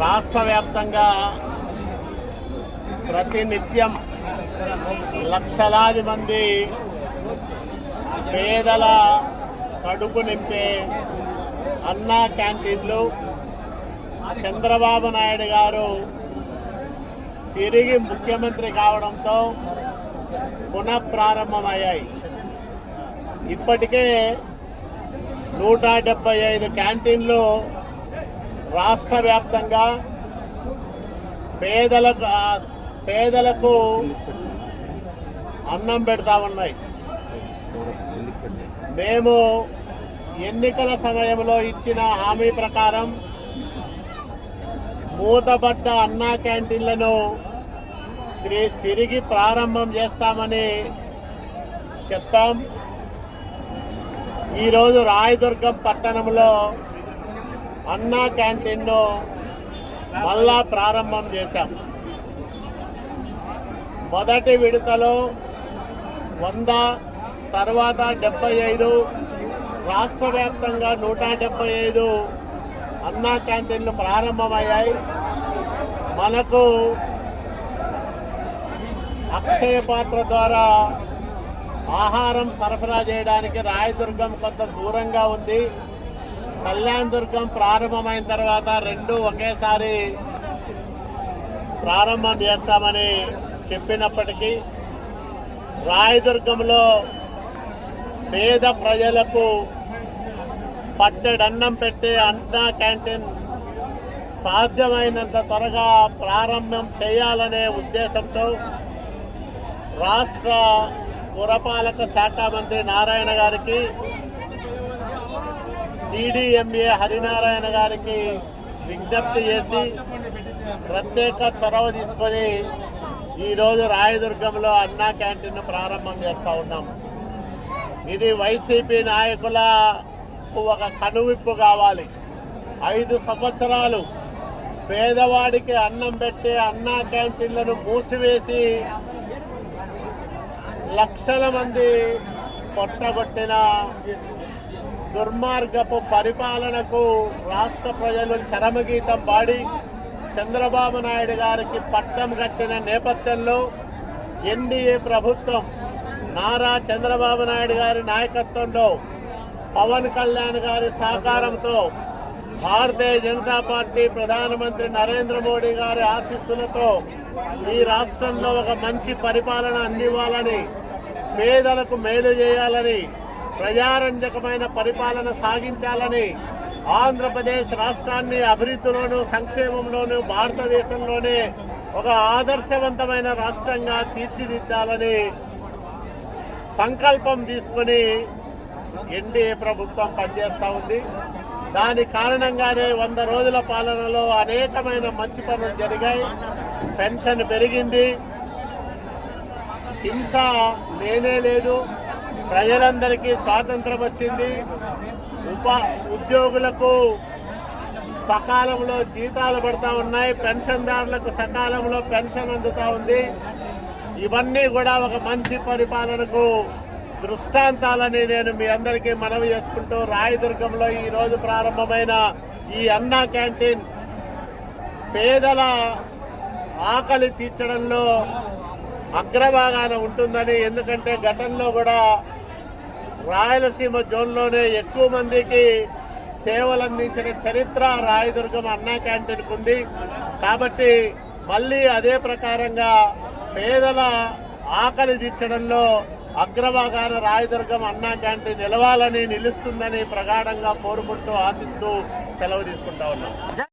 రాష్ట్ర వ్యాప్తంగా ప్రతినిత్యం లక్షలాది మంది పేదల కడుపు నింపే అన్నా క్యాంటీన్లు చంద్రబాబు నాయుడు గారు తిరిగి ముఖ్యమంత్రి కావడంతో పునఃప్రారంభమయ్యాయి. ఇప్పటికే 175 క్యాంటీన్లు రాష్ట్ర వ్యాప్తంగా పేదలకు అన్నం పెడతా ఉన్నాయి. మేము ఎన్నికల సమయంలో ఇచ్చిన హామీ ప్రకారం మూతబడ్డ అన్నా క్యాంటీన్లను తిరిగి ప్రారంభం చేస్తామని చెప్పాం. ఈరోజు రాయదుర్గం పట్టణంలో అన్నా క్యాంటీన్ను మళ్ళా ప్రారంభం చేశాం. మొదటి విడతలో 100, తర్వాత 75, రాష్ట్ర వ్యాప్తంగా 175 అన్నా క్యాంటీన్లు ప్రారంభమయ్యాయి. మనకు అక్షయ పాత్ర ద్వారా ఆహారం సరఫరా చేయడానికి రాయదుర్గం కొంత దూరంగా ఉంది. కళ్యాణ్ దుర్గం ప్రారంభమైన తర్వాత రెండు ఒకేసారి ప్రారంభం చేస్తామని చెప్పినప్పటికీ రాయదుర్గంలో పేద ప్రజలకు పట్టెడన్నం పెట్టే అన్నా క్యాంటీన్ సాధ్యమైనంత త్వరగా ప్రారంభం చేయాలనే ఉద్దేశంతో రాష్ట్ర పురపాలక శాఖ మంత్రి నారాయణ గారికి, CDMA హరినారాయణ గారికి విజ్ఞప్తి చేసి ప్రత్యేక చొరవ తీసుకొని ఈరోజు రాయదుర్గంలో అన్నా క్యాంటీన్ను ప్రారంభం చేస్తూ ఉన్నాం. ఇది వైసీపీ నాయకులకు ఒక కనువిప్పు కావాలి. 5 సంవత్సరాలు పేదవాడికి అన్నం పెట్టే అన్నా క్యాంటీన్లను మూసివేసి లక్షల మంది పొట్టగొట్టిన దుర్మార్గపు పరిపాలనకు రాష్ట్ర ప్రజలు చరమగీతం పాడి చంద్రబాబు నాయుడు గారికి పట్టం కట్టిన నేపథ్యంలో ఎన్డీఏ ప్రభుత్వం నారా చంద్రబాబు నాయుడు గారి నాయకత్వంలో పవన్ కళ్యాణ్ గారి సహకారంతో భారతీయ జనతా పార్టీ ప్రధానమంత్రి నరేంద్ర మోడీ గారి ఆశీస్సులతో ఈ రాష్ట్రంలో ఒక మంచి పరిపాలన అందివ్వాలని, పేదలకు మేలు చేయాలని, ప్రజారంజకమైన పరిపాలన సాగించాలని, ఆంధ్రప్రదేశ్ రాష్ట్రాన్ని అభివృద్ధిలోనూ సంక్షేమంలోనూ భారతదేశంలోనే ఒక ఆదర్శవంతమైన రాష్ట్రంగా తీర్చిదిద్దాలని సంకల్పం తీసుకొని ఎన్డీఏ ప్రభుత్వం పనిచేస్తూ ఉంది. దాని కారణంగానే 100 రోజుల పాలనలో అనేకమైన మంచి పనులు జరిగాయి. పెన్షన్ పెరిగింది, హింస లేనే లేదు, ప్రజలందరికీ స్వాతంత్రం వచ్చింది, ఉద్యోగులకు సకాలంలో జీతాలు పడతా ఉన్నాయి, పెన్షన్దారులకు సకాలంలో పెన్షన్ అందుతూ ఉంది. ఇవన్నీ కూడా ఒక మంచి పరిపాలనకు దృష్టాంతాలని నేను మీ అందరికీ మనవి చేసుకుంటూ రాయదుర్గంలో ఈరోజు ప్రారంభమైన ఈ అన్నా క్యాంటీన్ పేదల ఆకలి తీర్చడంలో అగ్రభాగాన ఉంటుందని, ఎందుకంటే గతంలో కూడా రాయలసీమ జోన్లోనే ఎక్కువ మందికి సేవలు అందించిన చరిత్ర రాయదుర్గం అన్నా క్యాంటీన్కు ఉంది. కాబట్టి మళ్ళీ అదే ప్రకారంగా పేదల ఆకలి తీర్చడంలో అగ్రభాగాన రాయదుర్గం అన్నా క్యాంటీన్ నిలవాలని, నిలుస్తుందని ప్రగాఢంగా కోరుకుంటూ ఆశిస్తూ సెలవు తీసుకుంటా ఉన్నాం.